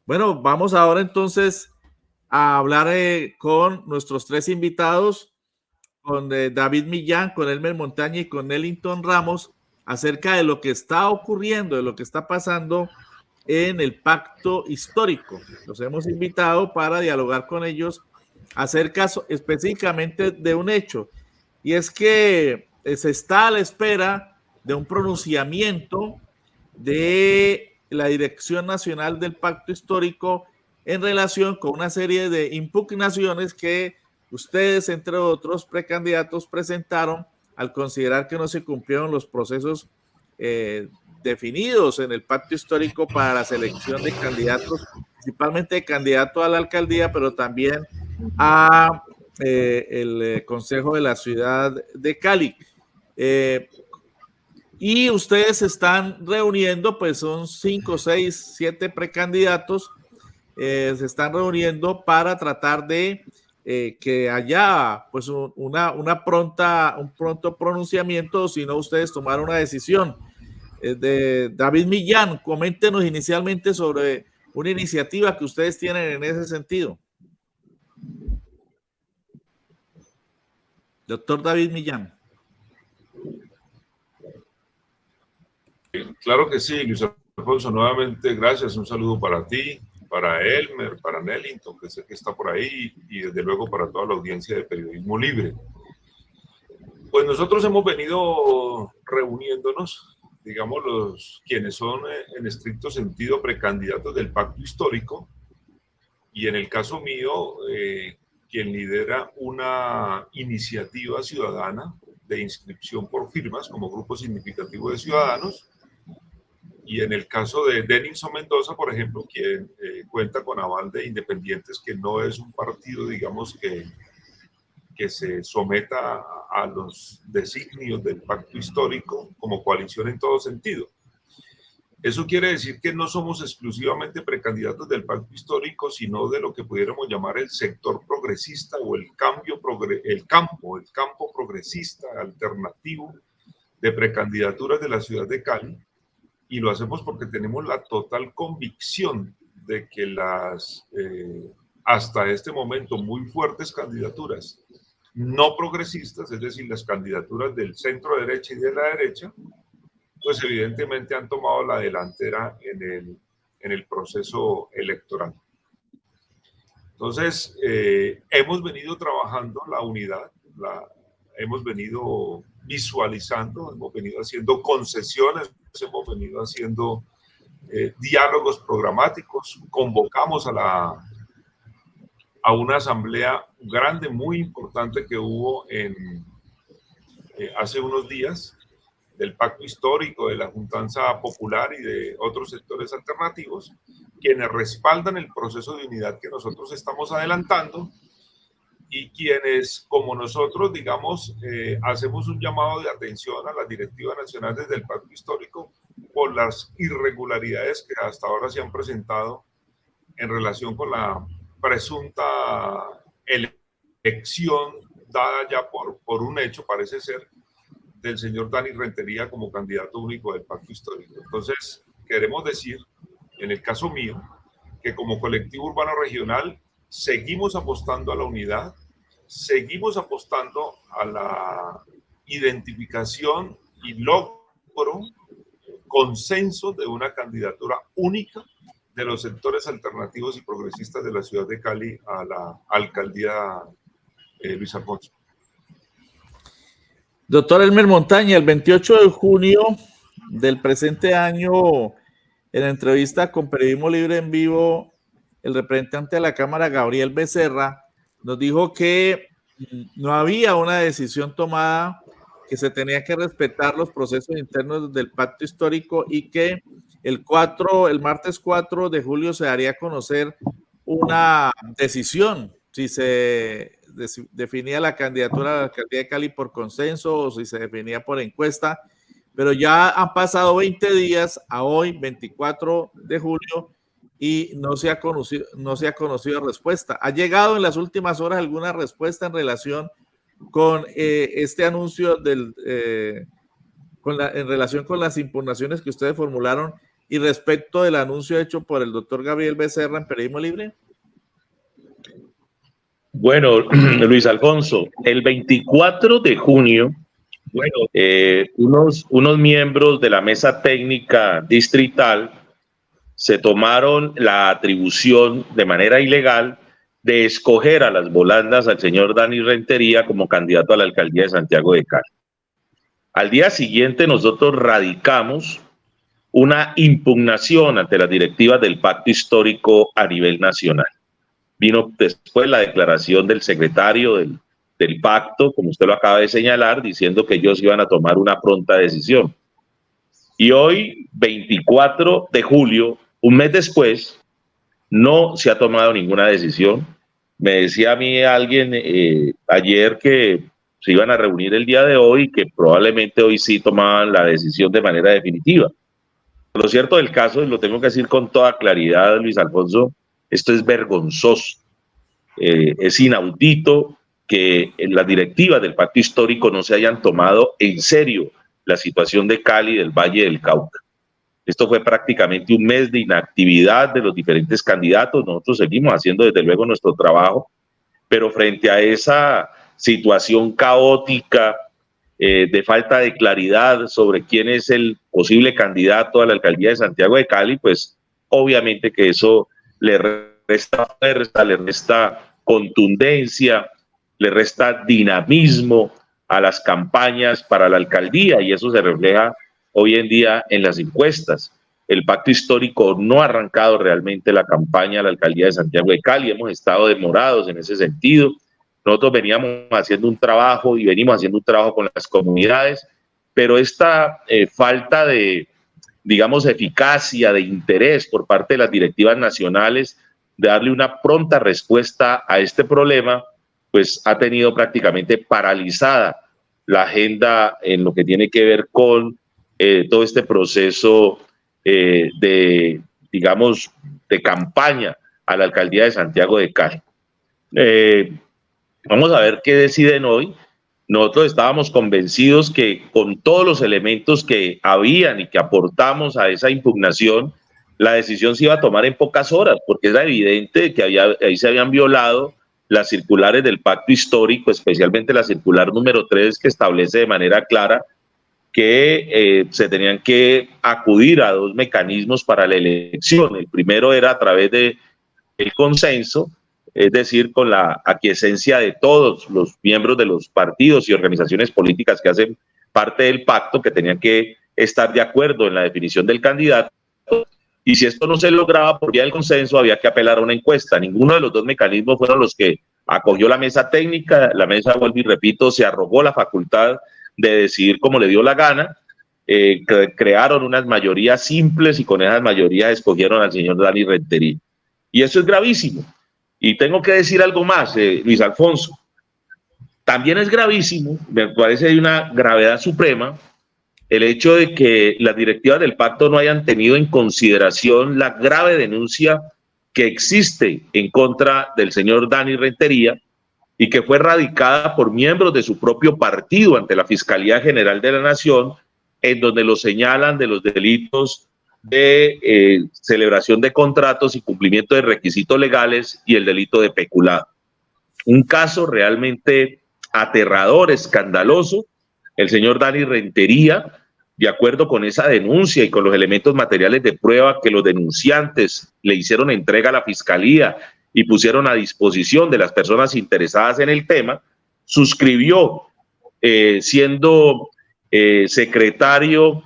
Bueno, vamos ahora entonces a hablar con nuestros tres invitados, con David Millán, con Elmer Montaña y con Ellington Ramos, acerca de lo que está ocurriendo, de lo que está pasando en el pacto histórico. Los hemos invitado para dialogar con ellos acerca específicamente de un hecho, y es que se está a la espera de un pronunciamiento de la Dirección Nacional del Pacto Histórico en relación con una serie de impugnaciones que ustedes, entre otros precandidatos, presentaron al considerar que no se cumplieron los procesos definidos en el pacto histórico para la selección de candidatos, principalmente de candidato a la alcaldía, pero también a el Consejo de la Ciudad de Cali. Y ustedes se están reuniendo, pues son 5, 6, 7 precandidatos, se están reuniendo para tratar de que haya pues un pronto pronunciamiento, si no ustedes tomar una decisión. De David Millán, coméntenos inicialmente sobre una iniciativa que ustedes tienen en ese sentido. Doctor David Millán. Claro que sí, Luis Alfonso, nuevamente gracias, un saludo para ti, para Elmer, para Ellington, que sé que está por ahí, y desde luego para toda la audiencia de Periodismo Libre. Pues nosotros hemos venido reuniéndonos, digamos, quienes son en estricto sentido precandidatos del pacto histórico, y en el caso mío, quien lidera una iniciativa ciudadana de inscripción por firmas como grupo significativo de ciudadanos. Y en el caso de Denilson Mendoza, por ejemplo, quien cuenta con aval de Independientes, que no es un partido, digamos, que se someta a los designios del pacto histórico como coalición en todo sentido. Eso quiere decir que no somos exclusivamente precandidatos del pacto histórico, sino de lo que pudiéramos llamar el sector progresista o el campo progresista alternativo de precandidaturas de la ciudad de Cali. Y lo hacemos porque tenemos la total convicción de que las, hasta este momento, muy fuertes candidaturas no progresistas, es decir, las candidaturas del centro derecha y de la derecha, pues evidentemente han tomado la delantera en el proceso electoral. Entonces, hemos venido trabajando la unidad, hemos venido visualizando, hemos venido haciendo concesiones, hemos venido haciendo diálogos programáticos, convocamos a una asamblea grande, muy importante que hubo hace unos días, del Pacto Histórico, de la Juntanza Popular y de otros sectores alternativos, quienes respaldan el proceso de unidad que nosotros estamos adelantando y quienes, como nosotros, digamos, hacemos un llamado de atención a las directivas nacionales del Pacto Histórico por las irregularidades que hasta ahora se han presentado en relación con la presunta elección dada ya por un hecho, parece ser, del señor Dani Rentería como candidato único del Pacto Histórico. Entonces, queremos decir, en el caso mío, que como colectivo urbano regional seguimos apostando a la unidad, seguimos apostando a la identificación y logro, consenso de una candidatura única de los sectores alternativos y progresistas de la ciudad de Cali a la alcaldía Luis Alfonso. Doctor Elmer Montaña, el 28 de junio del presente año, en la entrevista con Periodismo Libre en Vivo, el representante de la Cámara, Gabriel Becerra, nos dijo que no había una decisión tomada, que se tenía que respetar los procesos internos del pacto histórico y que el martes 4 de julio se daría a conocer una decisión, si se definía la candidatura a la alcaldía de Cali por consenso o si se definía por encuesta, pero ya han pasado 20 días a hoy, 24 de julio, y no se ha conocido respuesta. ¿Ha llegado en las últimas horas alguna respuesta en relación con este anuncio en relación con las impugnaciones que ustedes formularon Y respecto del anuncio hecho por el doctor Gabriel Becerra en Periodismo Libre. Bueno, Luis Alfonso, el 24 de junio, unos miembros de la mesa técnica distrital se tomaron la atribución de manera ilegal de escoger a las volandas al señor Dani Rentería como candidato a la alcaldía de Santiago de Cali. Al día siguiente nosotros radicamos una impugnación ante las directivas del pacto histórico a nivel nacional. Vino después la declaración del secretario del pacto, como usted lo acaba de señalar, diciendo que ellos iban a tomar una pronta decisión. Y hoy, 24 de julio, un mes después, no se ha tomado ninguna decisión. Me decía a mí alguien ayer que se iban a reunir el día de hoy y que probablemente hoy sí tomaban la decisión de manera definitiva. Lo cierto del caso, y lo tengo que decir con toda claridad, Luis Alfonso, esto es vergonzoso. Es inaudito que en las directivas del pacto histórico no se hayan tomado en serio la situación de Cali, del Valle del Cauca. Esto fue prácticamente un mes de inactividad de los diferentes candidatos. Nosotros seguimos haciendo desde luego nuestro trabajo, pero frente a esa situación caótica de falta de claridad sobre quién es el posible candidato a la alcaldía de Santiago de Cali, pues obviamente que eso le resta fuerza, le resta contundencia, le resta dinamismo a las campañas para la alcaldía, y eso se refleja hoy en día en las encuestas. El pacto histórico no ha arrancado realmente la campaña a la alcaldía de Santiago de Cali, hemos estado demorados en ese sentido. Nosotros veníamos haciendo un trabajo y venimos haciendo un trabajo con las comunidades, pero esta falta de, digamos, eficacia, de interés por parte de las directivas nacionales de darle una pronta respuesta a este problema, pues ha tenido prácticamente paralizada la agenda en lo que tiene que ver con todo este proceso de, digamos, de campaña a la alcaldía de Santiago de Cali. Vamos a ver qué deciden hoy. Nosotros estábamos convencidos que con todos los elementos que habían y que aportamos a esa impugnación, la decisión se iba a tomar en pocas horas, porque era evidente que ahí se habían violado las circulares del pacto histórico, especialmente la circular número 3, que establece de manera clara que se tenían que acudir a dos mecanismos para la elección. El primero era a través del consenso, es decir, con la aquiescencia de todos los miembros de los partidos y organizaciones políticas que hacen parte del pacto, que tenían que estar de acuerdo en la definición del candidato. Y si esto no se lograba por vía del consenso, había que apelar a una encuesta. Ninguno de los dos mecanismos fueron los que acogió la mesa técnica. La mesa, vuelvo y repito, se arrogó la facultad de decidir como le dio la gana. Crearon unas mayorías simples y con esas mayorías escogieron al señor Dani Rentería. Y eso es gravísimo. Y tengo que decir algo más, Luis Alfonso. También es gravísimo, me parece de una gravedad suprema, el hecho de que las directivas del pacto no hayan tenido en consideración la grave denuncia que existe en contra del señor Dani Rentería y que fue radicada por miembros de su propio partido ante la Fiscalía General de la Nación, en donde lo señalan de los delitos de celebración de contratos y cumplimiento de requisitos legales y el delito de peculado. Un caso realmente aterrador, escandaloso. El señor Dani Rentería, de acuerdo con esa denuncia y con los elementos materiales de prueba que los denunciantes le hicieron entrega a la Fiscalía y pusieron a disposición de las personas interesadas en el tema, suscribió, siendo secretario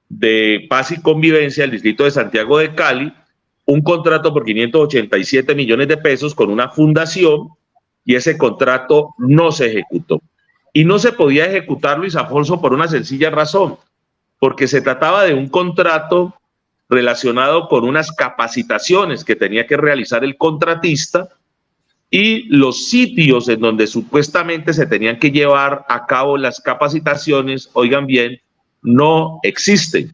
de Paz y Convivencia del Distrito de Santiago de Cali, un contrato por 587 millones de pesos con una fundación, y ese contrato no se ejecutó. Y no se podía ejecutar, Luis Alfonso, por una sencilla razón, porque se trataba de un contrato relacionado con unas capacitaciones que tenía que realizar el contratista, y los sitios en donde supuestamente se tenían que llevar a cabo las capacitaciones, oigan bien, no existen.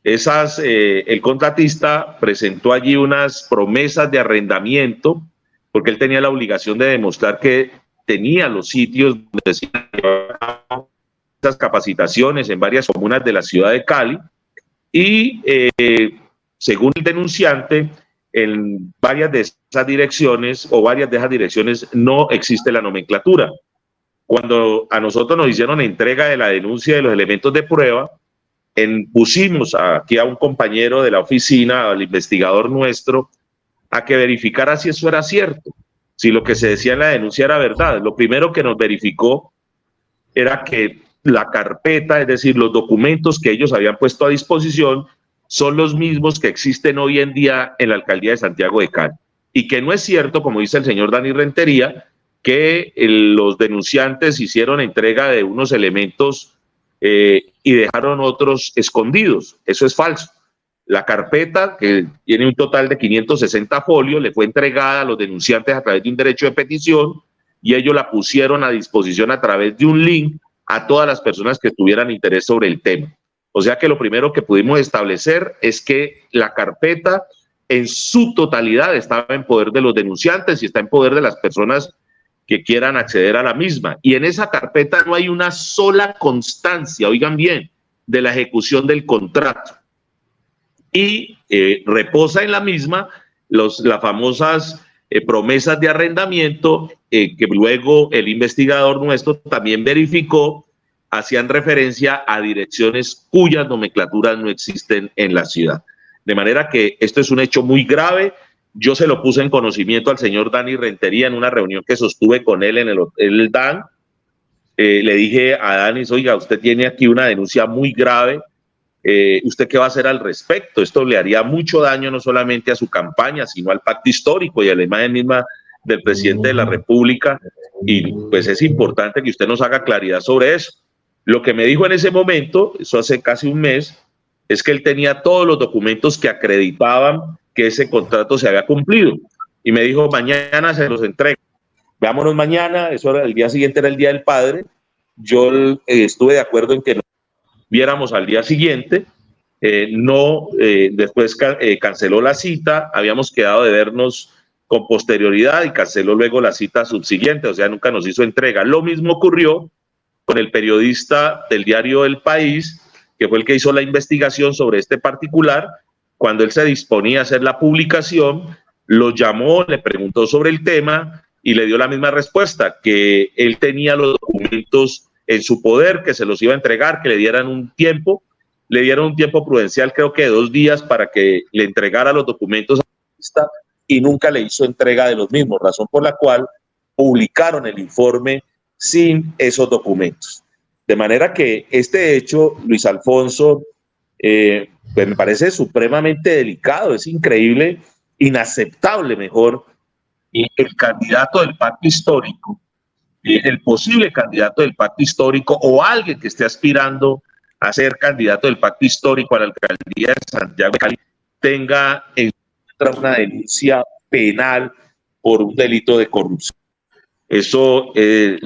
El contratista presentó allí unas promesas de arrendamiento, porque él tenía la obligación de demostrar que tenía los sitios donde se llevaban esas capacitaciones en varias comunas de la ciudad de Cali, y según el denunciante, en varias de esas direcciones o varias de esas direcciones no existe la nomenclatura. Cuando a nosotros nos hicieron entrega de la denuncia de los elementos de prueba, pusimos aquí a un compañero de la oficina, al investigador nuestro, a que verificara si eso era cierto, si lo que se decía en la denuncia era verdad. Lo primero que nos verificó era que la carpeta, es decir, los documentos que ellos habían puesto a disposición, son los mismos que existen hoy en día en la alcaldía de Santiago de Cali. Y que no es cierto, como dice el señor Dani Rentería, que los denunciantes hicieron entrega de unos elementos y dejaron otros escondidos. Eso es falso. La carpeta, que tiene un total de 560 folios, le fue entregada a los denunciantes a través de un derecho de petición y ellos la pusieron a disposición a través de un link a todas las personas que tuvieran interés sobre el tema. O sea que lo primero que pudimos establecer es que la carpeta en su totalidad estaba en poder de los denunciantes y está en poder de las personas que quieran acceder a la misma. Y en esa carpeta no hay una sola constancia, oigan bien, de la ejecución del contrato. Y reposa en la misma las famosas promesas de arrendamiento que luego el investigador nuestro también verificó, hacían referencia a direcciones cuyas nomenclaturas no existen en la ciudad. De manera que esto es un hecho muy grave. Yo se lo puse en conocimiento al señor Dani Rentería en una reunión que sostuve con él en el DAN. Le dije a Dani, oiga, usted tiene aquí una denuncia muy grave. ¿Usted qué va a hacer al respecto? Esto le haría mucho daño no solamente a su campaña, sino al pacto histórico y a la imagen misma del presidente de la República. Y pues es importante que usted nos haga claridad sobre eso. Lo que me dijo en ese momento, eso hace casi un mes, es que él tenía todos los documentos que acreditaban que ese contrato se había cumplido. Y me dijo, mañana se los entrego. Veámonos mañana, eso era el día siguiente, era el Día del Padre. Yo estuve de acuerdo en que nos viéramos al día siguiente. Después canceló la cita, habíamos quedado de vernos con posterioridad y canceló luego la cita subsiguiente, o sea, nunca nos hizo entrega. Lo mismo ocurrió con el periodista del diario El País, que fue el que hizo la investigación sobre este particular. Cuando él se disponía a hacer la publicación, lo llamó, le preguntó sobre el tema y le dio la misma respuesta, que él tenía los documentos en su poder, que se los iba a entregar, que le dieran un tiempo. Le dieron un tiempo prudencial, creo que de 2 días, para que le entregara los documentos a la periodista y nunca le hizo entrega de los mismos, razón por la cual publicaron el informe sin esos documentos. De manera que este hecho, Luis Alfonso, pues me parece supremamente delicado, es increíble, inaceptable mejor, el candidato del pacto histórico, el posible candidato del pacto histórico o alguien que esté aspirando a ser candidato del pacto histórico a la alcaldía de Santiago de Cali tenga en contra una denuncia penal por un delito de corrupción. Eso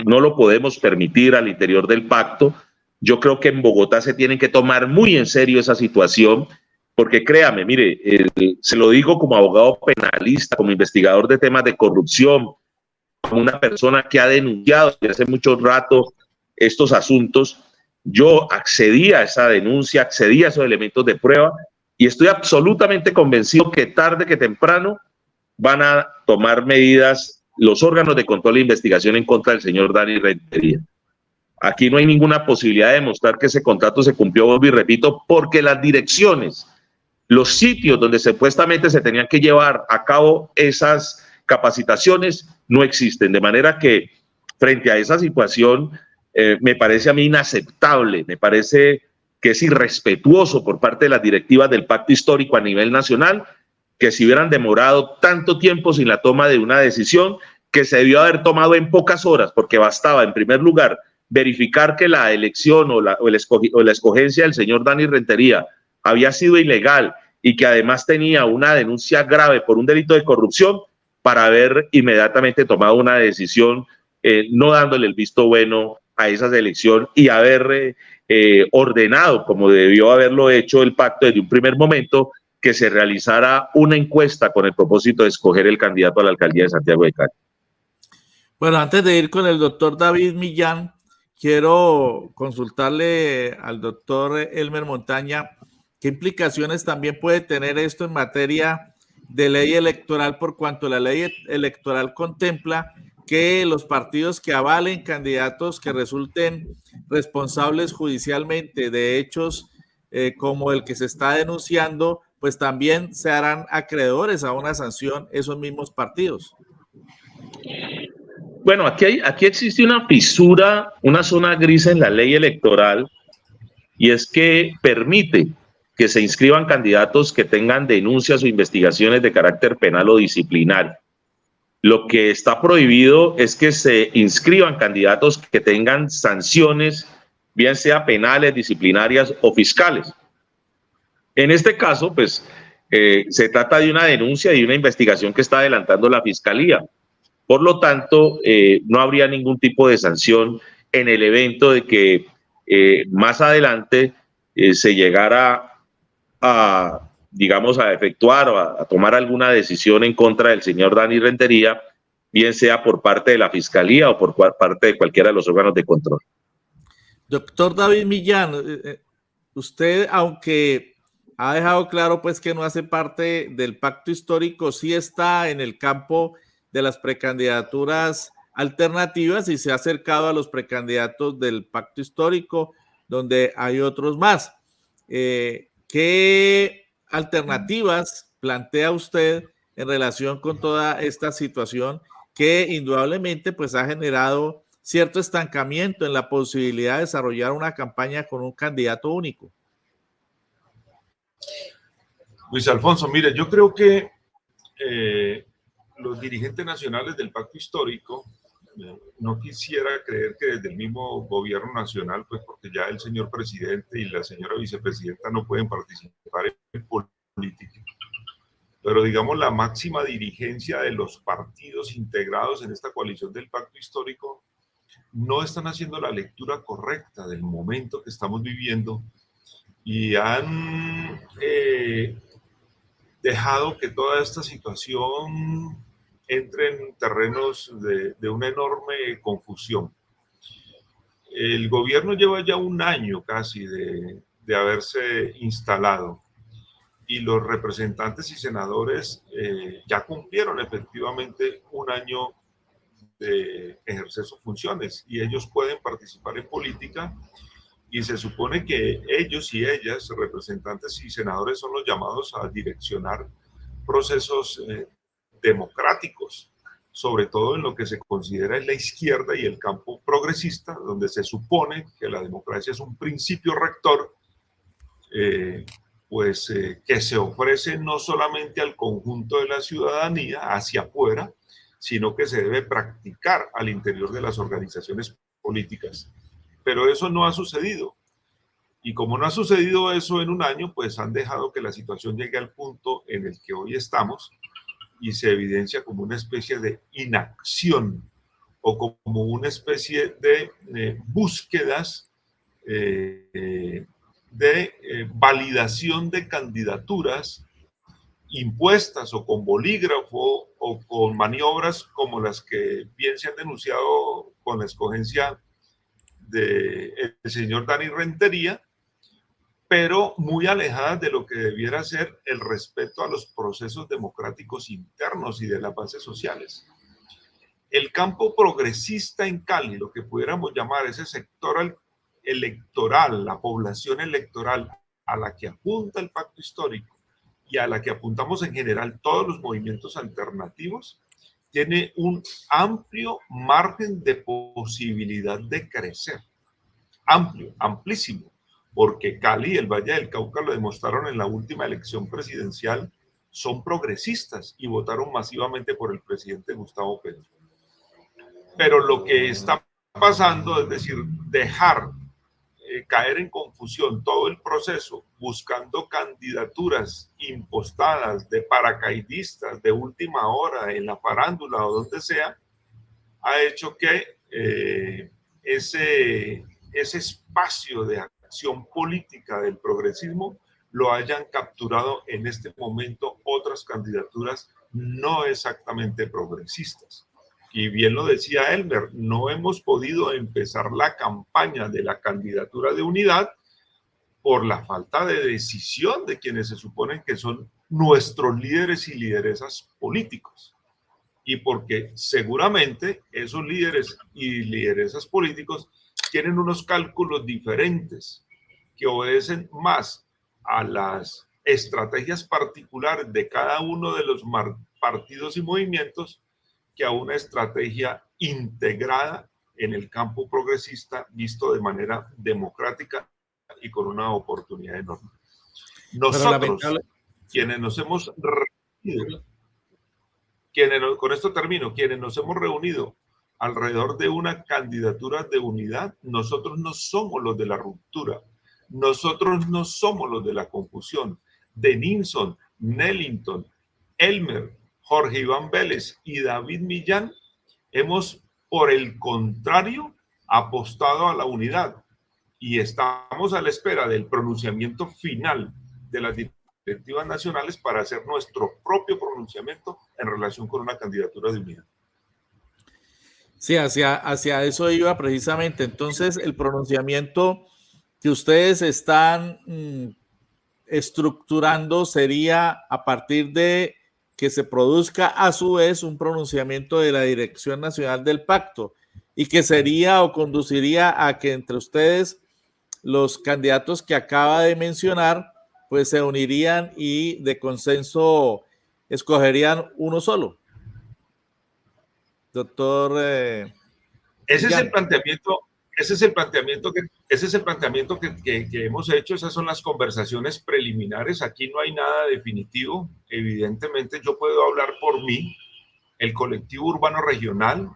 no lo podemos permitir al interior del pacto. Yo creo que en Bogotá se tienen que tomar muy en serio esa situación, porque créame, mire, se lo digo como abogado penalista, como investigador de temas de corrupción, como una persona que ha denunciado desde hace mucho rato estos asuntos. Yo accedí a esa denuncia, accedí a esos elementos de prueba y estoy absolutamente convencido que tarde que temprano van a tomar medidas los órganos de control e investigación en contra del señor Dani Rentería. Aquí no hay ninguna posibilidad de demostrar que ese contrato se cumplió, vuelvo y repito, porque las direcciones, los sitios donde supuestamente se tenían que llevar a cabo esas capacitaciones no existen. De manera que frente a esa situación me parece a mí inaceptable, me parece que es irrespetuoso por parte de las directivas del pacto histórico a nivel nacional, que se hubieran demorado tanto tiempo sin la toma de una decisión que se debió haber tomado en pocas horas, porque bastaba, en primer lugar, verificar que la elección o la escogencia del señor Dani Rentería había sido ilegal y que además tenía una denuncia grave por un delito de corrupción, para haber inmediatamente tomado una decisión, no dándole el visto bueno a esa elección y haber ordenado, como debió haberlo hecho el pacto desde un primer momento, que se realizara una encuesta con el propósito de escoger el candidato a la alcaldía de Santiago de Cali. Bueno, antes de ir con el doctor David Millán, quiero consultarle al doctor Elmer Montaña ¿Qué implicaciones también puede tener esto en materia de ley electoral, por cuanto la ley electoral contempla que los partidos que avalen candidatos que resulten responsables judicialmente de hechos como el que se está denunciando, pues también se harán acreedores a una sanción esos mismos partidos? Bueno, aquí existe una fisura, una zona gris en la ley electoral, y es que permite que se inscriban candidatos que tengan denuncias o investigaciones de carácter penal o disciplinario. Lo que está prohibido es que se inscriban candidatos que tengan sanciones, bien sea penales, disciplinarias o fiscales. En este caso, pues, se trata de una denuncia y una investigación que está adelantando la Fiscalía. Por lo tanto, no habría ningún tipo de sanción en el evento de que más adelante se llegara digamos, a efectuar o a tomar alguna decisión en contra del señor Dani Rentería, bien sea por parte de la Fiscalía o por parte de cualquiera de los órganos de control. Doctor David Millán, usted, aunque ha dejado claro pues que no hace parte del pacto histórico, sí está en el campo de las precandidaturas alternativas y se ha acercado a los precandidatos del pacto histórico, donde hay otros más. ¿Qué alternativas plantea usted en relación con toda esta situación que indudablemente pues ha generado cierto estancamiento en la posibilidad de desarrollar una campaña con un candidato único? Luis Alfonso, mire, yo creo que los dirigentes nacionales del pacto histórico, no quisiera creer que desde el mismo gobierno nacional, pues porque ya el señor presidente y la señora vicepresidenta no pueden participar en política, pero digamos la máxima dirigencia de los partidos integrados en esta coalición del pacto histórico no están haciendo la lectura correcta del momento que estamos viviendo y han dejado que toda esta situación entre en terrenos de una enorme confusión. El gobierno lleva ya un año casi de haberse instalado y los representantes y senadores ya cumplieron efectivamente un año de ejercer sus funciones y ellos pueden participar en política y se supone que ellos y ellas, representantes y senadores, son los llamados a direccionar procesos democráticos, sobre todo en lo que se considera en la izquierda y el campo progresista, donde se supone que la democracia es un principio rector, que se ofrece no solamente al conjunto de la ciudadanía hacia afuera, sino que se debe practicar al interior de las organizaciones políticas. Pero eso no ha sucedido. Y como no ha sucedido eso en un año, pues han dejado que la situación llegue al punto en el que hoy estamos y se evidencia como una especie de inacción o como una especie de búsquedas de validación de candidaturas impuestas o con bolígrafo o con maniobras como las que bien se han denunciado con la escogencia del señor Dani Rentería, pero muy alejadas de lo que debiera ser el respeto a los procesos democráticos internos y de las bases sociales. El campo progresista en Cali, lo que pudiéramos llamar ese sector electoral, la población electoral a la que apunta el pacto histórico y a la que apuntamos en general todos los movimientos alternativos, tiene un amplio margen de posibilidad de crecer. Amplio, amplísimo. Porque Cali y el Valle del Cauca lo demostraron en la última elección presidencial, son progresistas y votaron masivamente por el presidente Gustavo Petro. Pero lo que está pasando, es decir, dejar caer en confusión todo el proceso buscando candidaturas impostadas de paracaidistas de última hora en la farándula o donde sea, ha hecho que ese espacio de acción política del progresismo lo hayan capturado en este momento otras candidaturas no exactamente progresistas. Y bien lo decía Elmer, no hemos podido empezar la campaña de la candidatura de unidad por la falta de decisión de quienes se suponen que son nuestros líderes y lideresas políticos. Y porque seguramente esos líderes y lideresas políticos tienen unos cálculos diferentes que obedecen más a las estrategias particulares de cada uno de los partidos y movimientos que a una estrategia integrada en el campo progresista visto de manera democrática y con una oportunidad enorme. Nosotros, quienes nos hemos reunido, con esto termino, quienes nos hemos reunido alrededor de una candidatura de unidad, nosotros no somos los de la ruptura, nosotros no somos los de la confusión. Denilson, Nellington, Elmer, Jorge Iván Vélez y David Millán hemos, por el contrario, apostado a la unidad y estamos a la espera del pronunciamiento final de las directivas nacionales para hacer nuestro propio pronunciamiento en relación con una candidatura de unidad. Sí, hacia eso iba precisamente. Entonces, el pronunciamiento que ustedes están estructurando sería a partir de que se produzca a su vez un pronunciamiento de la Dirección Nacional del Pacto y que sería o conduciría a que entre ustedes los candidatos que acaba de mencionar pues se unirían y de consenso escogerían uno solo. Doctor. Ese es el planteamiento. Ese es el planteamiento que hemos hecho. Esas son las conversaciones preliminares. Aquí no hay nada definitivo. Evidentemente, yo puedo hablar por mí. El colectivo urbano regional,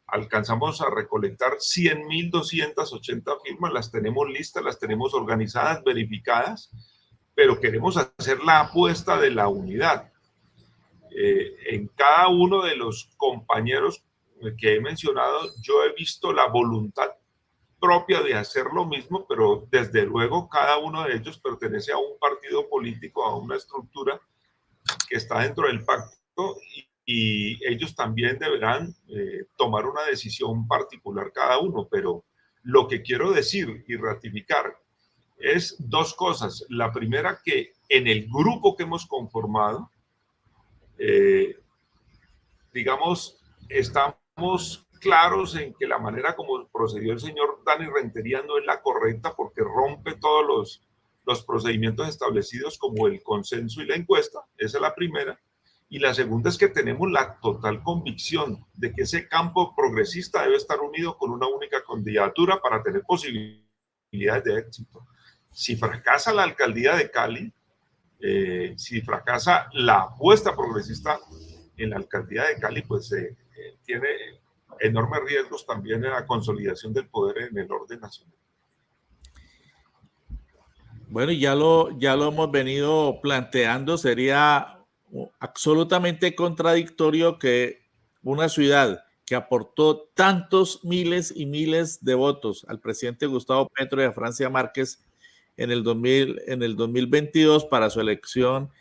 alcanzamos a recolectar 100.280 firmas. Las tenemos listas, las tenemos organizadas, verificadas, pero queremos hacer la apuesta de la unidad. En cada uno de los compañeros que he mencionado, yo he visto la voluntad propia de hacer lo mismo, pero desde luego cada uno de ellos pertenece a un partido político, a una estructura que está dentro del pacto y ellos también deberán tomar una decisión particular cada uno, pero lo que quiero decir y ratificar es dos cosas. La primera, que en el grupo que hemos conformado, digamos, estamos claros en que la manera como procedió el señor Dani Rentería no es la correcta porque rompe todos los procedimientos establecidos como el consenso y la encuesta. Esa es la primera. Y la segunda es que tenemos la total convicción de que ese campo progresista debe estar unido con una única candidatura para tener posibilidades de éxito. Si fracasa la alcaldía de Cali, si fracasa la apuesta progresista en la alcaldía de Cali, pues tiene enormes riesgos también en la consolidación del poder en el orden nacional. Bueno, ya lo hemos venido planteando. Sería absolutamente contradictorio que una ciudad que aportó tantos miles y miles de votos al presidente Gustavo Petro y a Francia Márquez en el 2022 para su elección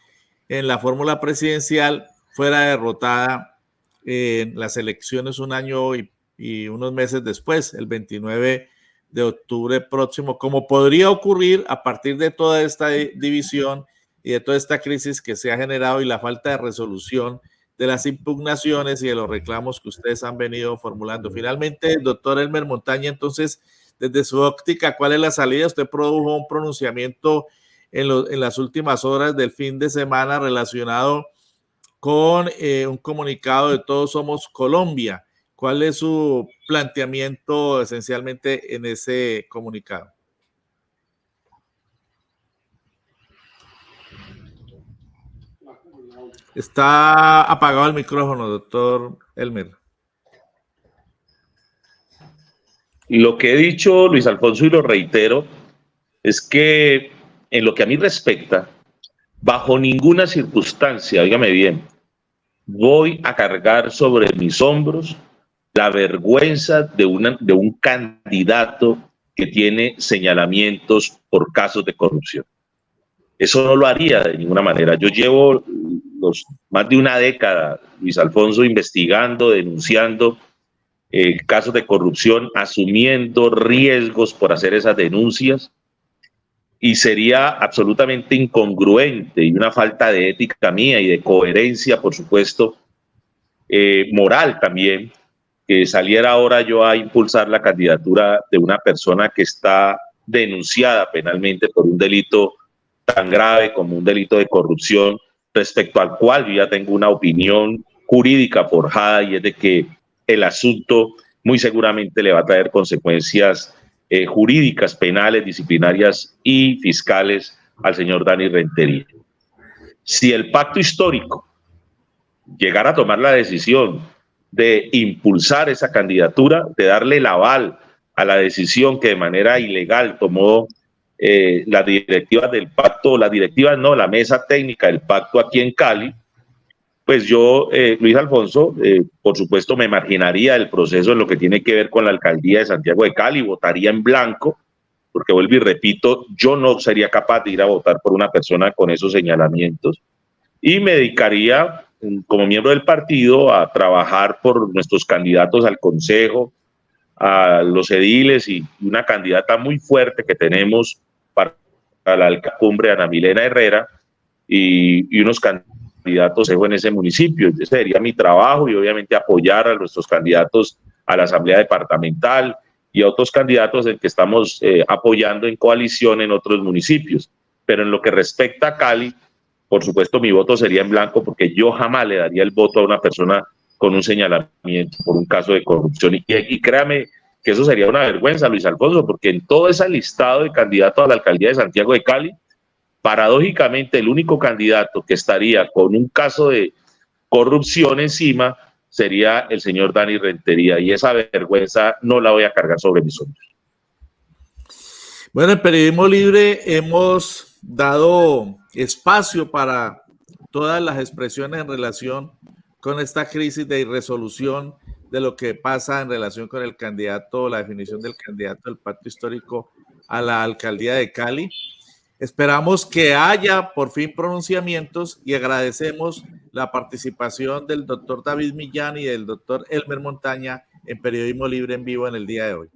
en la fórmula presidencial fuera derrotada en las elecciones un año y unos meses después, el 29 de octubre próximo, como podría ocurrir a partir de toda esta división y de toda esta crisis que se ha generado y la falta de resolución de las impugnaciones y de los reclamos que ustedes han venido formulando. Finalmente, doctor Elmer Montaña, entonces, desde su óptica, ¿cuál es la salida? Usted produjo un pronunciamiento en las últimas horas del fin de semana relacionado con un comunicado de Todos Somos Colombia. ¿Cuál es su planteamiento esencialmente en ese comunicado? Está apagado el micrófono, doctor Elmer. Lo que he dicho, Luis Alfonso, y lo reitero, es que en lo que a mí respecta, bajo ninguna circunstancia, óigame bien, voy a cargar sobre mis hombros la vergüenza de un candidato que tiene señalamientos por casos de corrupción. Eso no lo haría de ninguna manera. Yo llevo más de una década, Luis Alfonso, investigando, denunciando casos de corrupción, asumiendo riesgos por hacer esas denuncias. y sería absolutamente incongruente y una falta de ética mía y de coherencia, por supuesto, moral también, que saliera ahora yo a impulsar la candidatura de una persona que está denunciada penalmente por un delito tan grave como un delito de corrupción, respecto al cual yo ya tengo una opinión jurídica forjada, y es de que el asunto muy seguramente le va a traer consecuencias jurídicas, penales, disciplinarias y fiscales al señor Dani Rentería. Si el pacto histórico llegara a tomar la decisión de impulsar esa candidatura, de darle el aval a la decisión que de manera ilegal tomó las directivas del pacto, las directivas no, la mesa técnica del pacto aquí en Cali, pues yo, Luis Alfonso, por supuesto me marginaría del proceso en lo que tiene que ver con la alcaldía de Santiago de Cali, votaría en blanco, porque vuelvo y repito, yo no sería capaz de ir a votar por una persona con esos señalamientos, y me dedicaría como miembro del partido a trabajar por nuestros candidatos al consejo, a los ediles y una candidata muy fuerte que tenemos para la alcaldía, Ana Milena Herrera, y unos candidatos en ese municipio. Ese sería mi trabajo, y obviamente apoyar a nuestros candidatos a la asamblea departamental y a otros candidatos en que estamos apoyando en coalición en otros municipios. Pero en lo que respecta a Cali, por supuesto mi voto sería en blanco, porque yo jamás le daría el voto a una persona con un señalamiento por un caso de corrupción. Y créame que eso sería una vergüenza, Luis Alfonso, porque en todo ese listado de candidatos a la alcaldía de Santiago de Cali, paradójicamente el único candidato que estaría con un caso de corrupción encima sería el señor Dani Rentería, y esa vergüenza no la voy a cargar sobre mis hombros. Bueno, en Periodismo Libre hemos dado espacio para todas las expresiones en relación con esta crisis de irresolución de lo que pasa en relación con el candidato, la definición del candidato del pacto histórico a la alcaldía de Cali. Esperamos que haya por fin pronunciamientos, y agradecemos la participación del doctor David Millán y del doctor Elmer Montaña en Periodismo Libre en Vivo en el día de hoy.